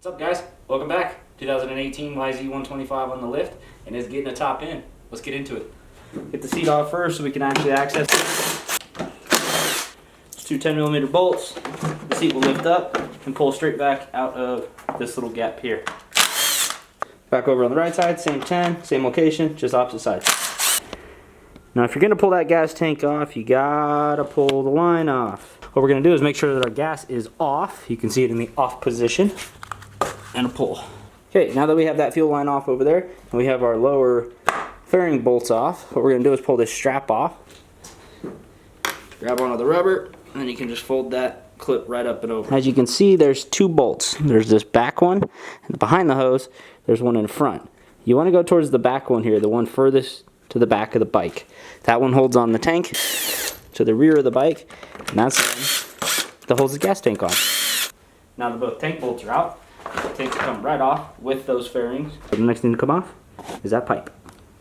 What's up, guys? Welcome back. 2018 YZ125 on the lift, and it's getting a top in. Let's get into it. Get the seat off first so we can actually access it. It's two 10mm bolts. The seat will lift up and pull straight back out of this little gap here. Back over on the right side, same 10, same location, just opposite sides. Now if you're going to pull that gas tank off, you gotta pull the line off. What we're going to do is make sure that our gas is off. You can see it in the off position. And a pull. Okay, now that we have that fuel line off over there, and we have our lower fairing bolts off, what we're going to do is pull this strap off. Grab onto the rubber, and then you can just fold that clip right up and over. As you can see, there's two bolts. There's this back one, and behind the hose, there's one in front. You want to go towards the back one here, the one furthest to the back of the bike. That one holds on the tank to the rear of the bike, and that's the one that holds the gas tank on. Now that both tank bolts are out, the tanks come right off with those fairings. The next thing to come off is that pipe.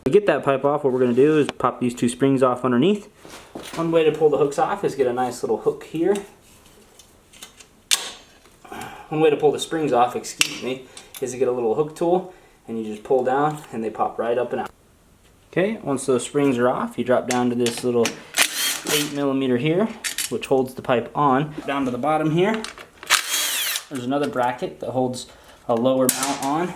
To get that pipe off, what we're going to do is pop these two springs off underneath. One way to pull the hooks off is get a nice little hook here. One way to pull the springs off, excuse me, is to get a little hook tool, and you just pull down and they pop right up and out. Okay, once those springs are off, you drop down to this little 8mm here, which holds the pipe on. Down to the bottom here, there's another bracket that holds a lower mount on,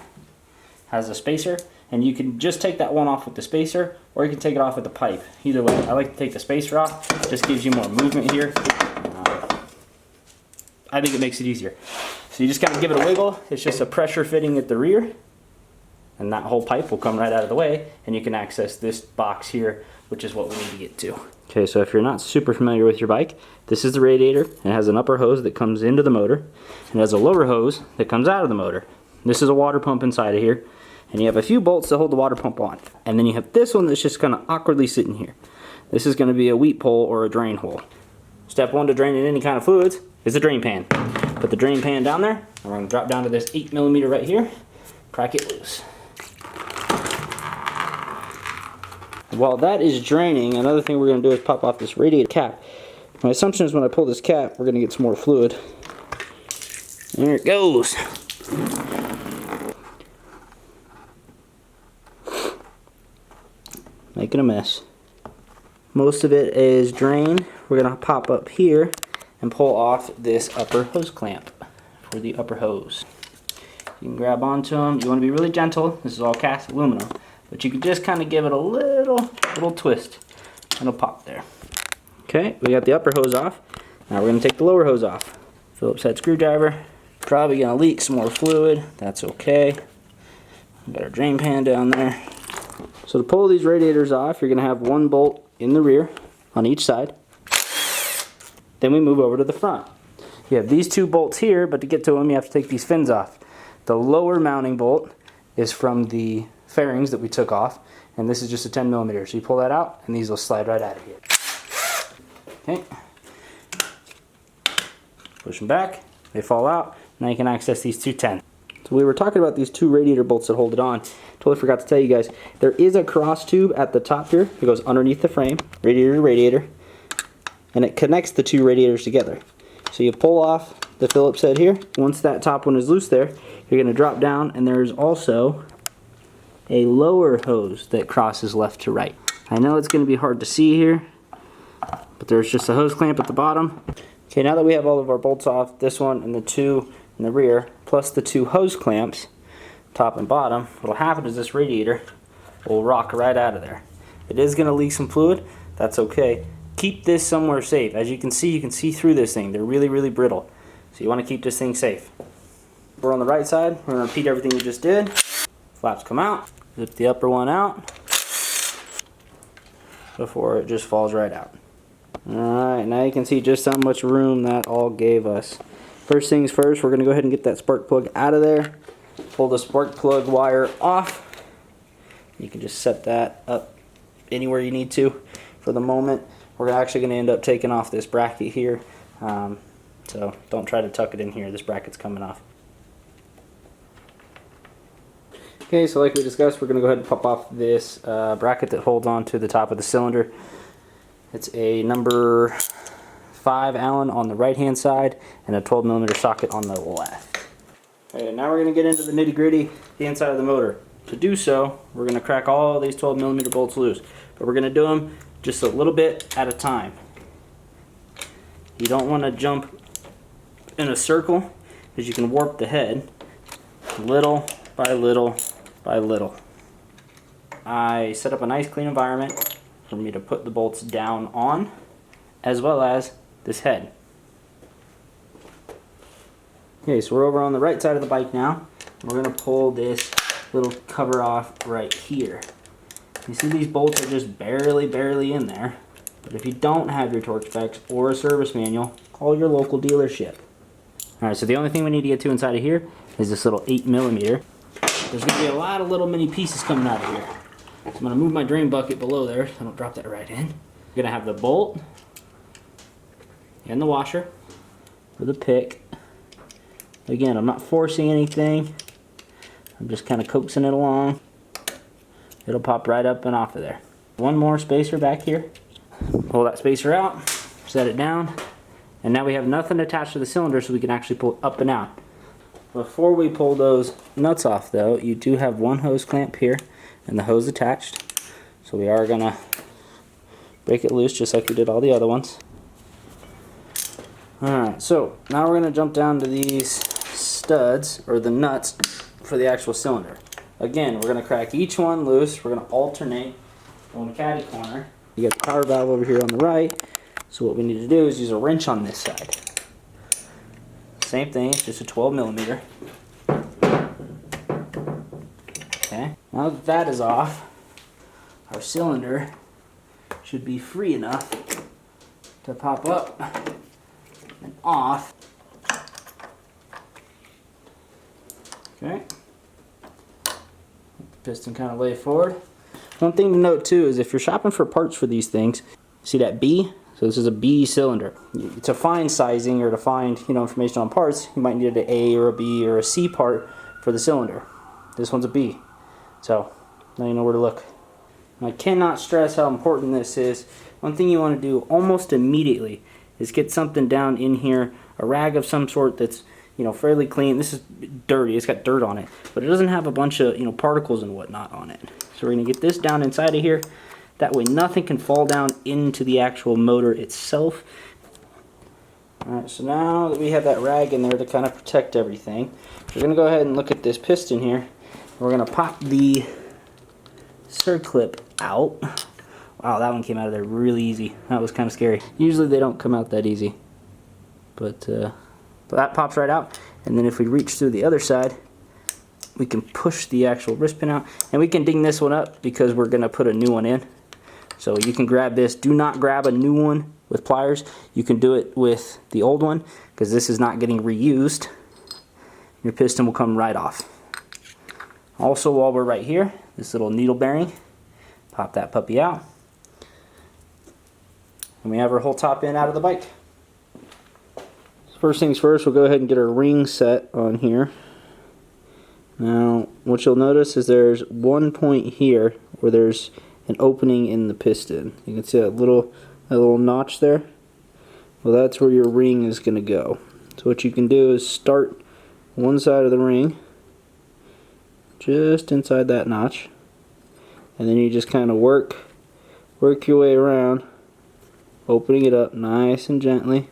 has a spacer, and you can just take that one off with the spacer, or you can take it off with the pipe. Either way, I like to take the spacer off. It just gives you more movement here. I think it makes it easier. So you just kind of give it a wiggle. It's just a pressure fitting at the rear, and that whole pipe will come right out of the way, and you can access this box here, which is what we need to get to. Okay, so if you're not super familiar with your bike, this is the radiator. It has an upper hose that comes into the motor, and it has a lower hose that comes out of the motor. This is a water pump inside of here, and you have a few bolts that hold the water pump on. And then you have this one that's just kind of awkwardly sitting here. This is going to be a wheat pole or a drain hole. Step one to draining any kind of fluids is the drain pan. Put the drain pan down there, and we're going to drop down to this 8mm right here, crack it loose. While that is draining, another thing we're going to do is pop off this radiator cap. My assumption is when I pull this cap, we're going to get some more fluid. There it goes. Making a mess. Most of it is drained. We're going to pop up here and pull off this upper hose clamp for the upper hose. You can grab onto them. You want to be really gentle. This is all cast aluminum. But you can just kind of give it a little twist, and it'll pop there. Okay, we got the upper hose off. Now we're going to take the lower hose off. Phillips head screwdriver. Probably going to leak some more fluid. That's okay. Got our drain pan down there. So to pull these radiators off, you're going to have one bolt in the rear on each side. Then we move over to the front. You have these two bolts here, but to get to them, you have to take these fins off. The lower mounting bolt is from the fairings that we took off, and this is just a 10mm. So you pull that out, and these will slide right out of here. Okay. Push them back, they fall out. Now you can access these two 10. So we were talking about these two radiator bolts that hold it on. Totally forgot to tell you guys, there is a cross tube at the top here. It goes underneath the frame, radiator to radiator, and it connects the two radiators together. So you pull off the Phillips head here. Once that top one is loose there, you're going to drop down, and there's also a lower hose that crosses left to right. I know it's going to be hard to see here, but there's just a hose clamp at the bottom. Okay, now that we have all of our bolts off, this one and the two in the rear, plus the two hose clamps, top and bottom, what'll happen is this radiator will rock right out of there. It is going to leak some fluid. That's okay. Keep this somewhere safe. As you can see through this thing. They're really, really brittle. So you want to keep this thing safe. We're on the right side. We're going to repeat everything we just did. Flaps come out. Zip the upper one out before it just falls right out. Alright, now you can see just how much room that all gave us. First things first, we're going to go ahead and get that spark plug out of there. Pull the spark plug wire off. You can just set that up anywhere you need to for the moment. We're actually going to end up taking off this bracket here. So don't try to tuck it in here. This bracket's coming off. Okay, so like we discussed, we're going to go ahead and pop off this bracket that holds on to the top of the cylinder. It's a number 5 Allen on the right hand side and a 12mm socket on the left. Okay, now we're going to get into the nitty gritty, the inside of the motor. To do so, we're going to crack all these 12mm bolts loose. But we're going to do them just a little bit at a time. You don't want to jump in a circle because you can warp the head little by little by little. I set up a nice clean environment for me to put the bolts down on, as well as this head. Okay, so we're over on the right side of the bike now. We're going to pull this little cover off right here. You see these bolts are just barely in there. But if you don't have your torque specs or a service manual, call your local dealership. Alright, so the only thing we need to get to inside of here is this little 8mm. There's going to be a lot of little mini pieces coming out of here. So I'm going to move my drain bucket below there so I don't drop that right in. We're going to have the bolt and the washer for the pick. Again, I'm not forcing anything. I'm just kind of coaxing it along. It'll pop right up and off of there. One more spacer back here. Pull that spacer out, set it down, and now we have nothing attached to the cylinder so we can actually pull up and out. Before we pull those nuts off though, you do have one hose clamp here and the hose attached. So we are gonna break it loose just like we did all the other ones. Alright, so now we're gonna jump down to these studs, or the nuts, for the actual cylinder. Again, we're going to crack each one loose. We're going to alternate on the caddy corner. You got the power valve over here on the right. So what we need to do is use a wrench on this side. Same thing, it's just a 12mm. Okay, now that that is off, our cylinder should be free enough to pop up and off. Okay. Piston kind of lay forward. One thing to note too is if you're shopping for parts for these things, see that B? So this is a B cylinder. To find sizing or to find information on parts, you might need an A or a B or a C part for the cylinder. This one's a B. So now you know where to look. And I cannot stress how important this is. One thing you want to do almost immediately is get something down in here, a rag of some sort that's fairly clean. This is dirty, it's got dirt on it, but it doesn't have a bunch of particles and whatnot on it. So we're going to get this down inside of here. That way nothing can fall down into the actual motor itself. Alright, so now that we have that rag in there to kind of protect everything, we're going to go ahead and look at this piston here. We're going to pop the circlip out. Wow, that one came out of there really easy. That was kind of scary. Usually they don't come out that easy, but that pops right out, and then if we reach through the other side, we can push the actual wrist pin out, and we can ding this one up because we're going to put a new one in. So you can grab this. Do not grab a new one with pliers. You can do it with the old one because this is not getting reused. Your piston will come right off. Also, while we're right here, this little needle bearing, pop that puppy out, and we have our whole top end out of the bike. First things first, we'll go ahead and get our ring set on here. Now, what you'll notice is there's one point here where there's an opening in the piston. You can see that little notch there. Well, that's where your ring is going to go. So what you can do is start one side of the ring, just inside that notch, and then you just kind of work your way around, opening it up nice and gently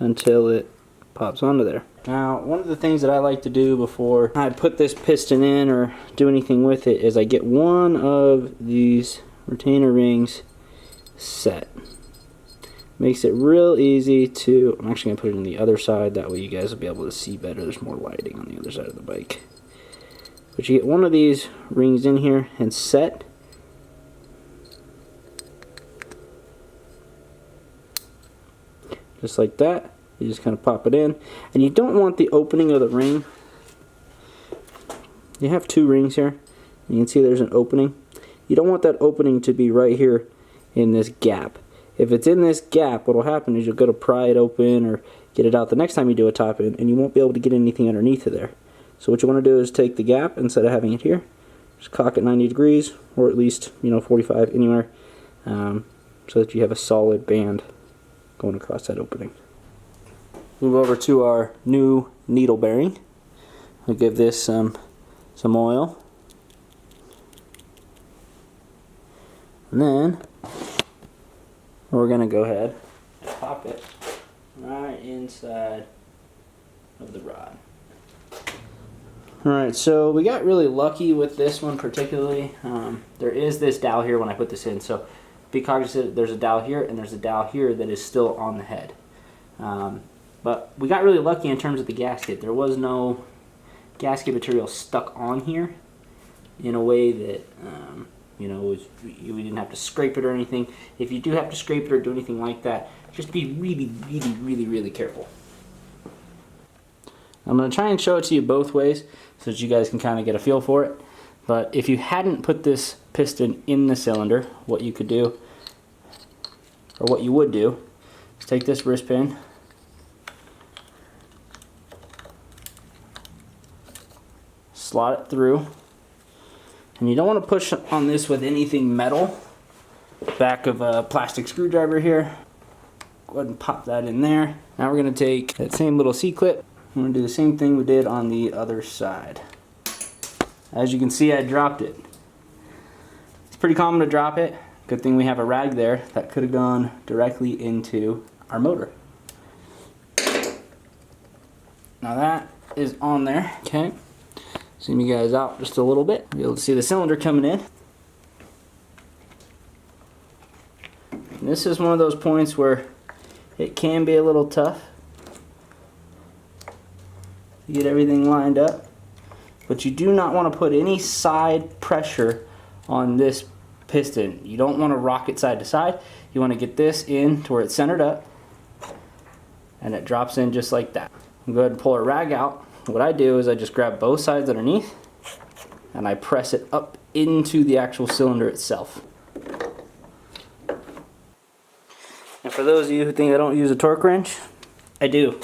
until it pops onto there. Now, one of the things that I like to do before I put this piston in or do anything with it is I get one of these retainer rings set. Makes it real easy to, I'm actually going to put it on the other side, that way you guys will be able to see better. There's more lighting on the other side of the bike. But you get one of these rings in here and set. Just like that. You just kind of pop it in, and you don't want the opening of the ring. You have two rings here. You can see there's an opening. You don't want that opening to be right here in this gap. If it's in this gap, what will happen is you'll go to pry it open or get it out the next time you do a top end, and you won't be able to get anything underneath of there. So what you want to do is take the gap, instead of having it here, just cock it 90 degrees, or at least 45 anywhere, so that you have a solid band going across that opening. Move over to our new needle bearing. We'll give this some oil. And then we're going to go ahead and pop it right inside of the rod. Alright, so we got really lucky with this one particularly. There is this dowel here when I put this in, so be cognizant there's a dowel here and there's a dowel here that is still on the head. But we got really lucky in terms of the gasket. There was no gasket material stuck on here in a way that you know, we didn't have to scrape it or anything. If you do have to scrape it or do anything like that, just be really careful. I'm going to try and show it to you both ways so that you guys can kind of get a feel for it. But if you hadn't put this piston in the cylinder, what you could do, or what you would do, is take this wrist pin, slot it through, and you don't want to push on this with anything metal. Back of a plastic screwdriver here. Go ahead and pop that in there. Now we're going to take that same little C-clip. I'm going to do the same thing we did on the other side. As you can see, I dropped it. It's pretty common to drop it. Good thing we have a rag there that could have gone directly into our motor. Now that is on there. Okay. Zoom you guys out just a little bit. You'll be able to see the cylinder coming in. And this is one of those points where it can be a little tough to get everything lined up, but you do not want to put any side pressure on this piston. You don't want to rock it side to side. You want to get this in to where it's centered up and it drops in just like that. Go ahead and pull our rag out. What I do is I just grab both sides underneath and I press it up into the actual cylinder itself. And for those of you who think I don't use a torque wrench, I do.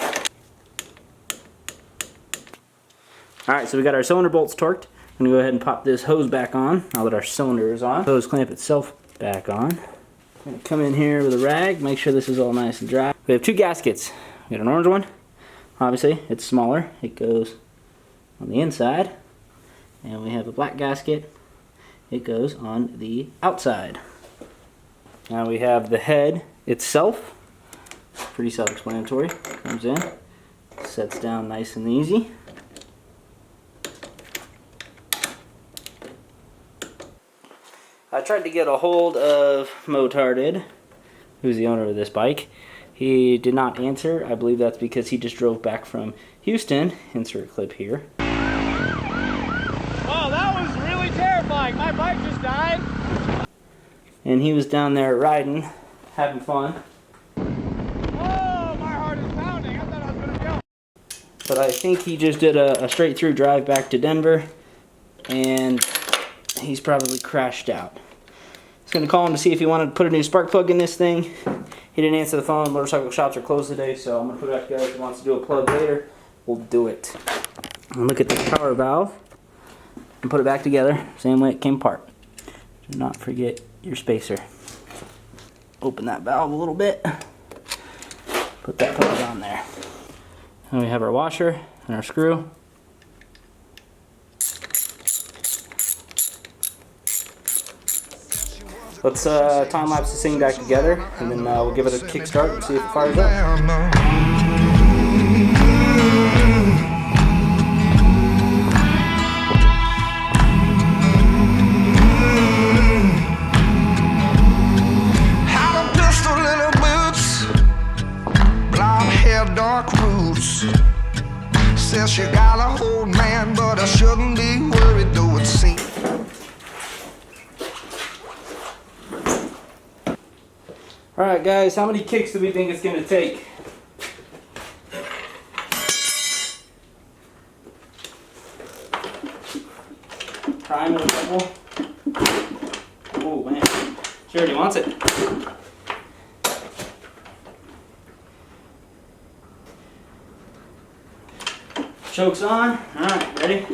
Alright, so we got our cylinder bolts torqued. I'm going to go ahead and pop this hose back on now that our cylinder is on. Hose clamp itself back on. I'm going to come in here with a rag, make sure this is all nice and dry. We have two gaskets. We got an orange one. Obviously, it's smaller. It goes on the inside. And we have a black gasket. It goes on the outside. Now we have the head itself. Pretty self-explanatory. Comes in, sets down nice and easy. I tried to get a hold of Motarded, who's the owner of this bike. He did not answer. I believe that's because he just drove back from Houston. Insert clip here. Oh, that was really terrifying. My bike just died. And he was down there riding, having fun. Oh, my heart is pounding. I thought I was going to kill. But I think he just did a straight through drive back to Denver, and he's probably crashed out. I was going to call him to see if he wanted to put a new spark plug in this thing. He didn't answer the phone. Motorcycle shops are closed today, so I'm going to put it back together. If he wants to do a plug later, we'll do it. And look at the power valve and put it back together, same way it came apart. Do not forget your spacer. Open that valve a little bit. Put that plug on there. And we have our washer and our screw. Let's time-lapse this thing back together, and then we'll give it a kickstart and see if it fires up. Had a pistol in her boots, blonde hair, dark roots. Says she got a hold man, but I shouldn't be worried though it seems. Alright guys, how many kicks do we think it's going to take? Prime with a couple. Oh man, she already wants it. Chokes on. Alright, ready?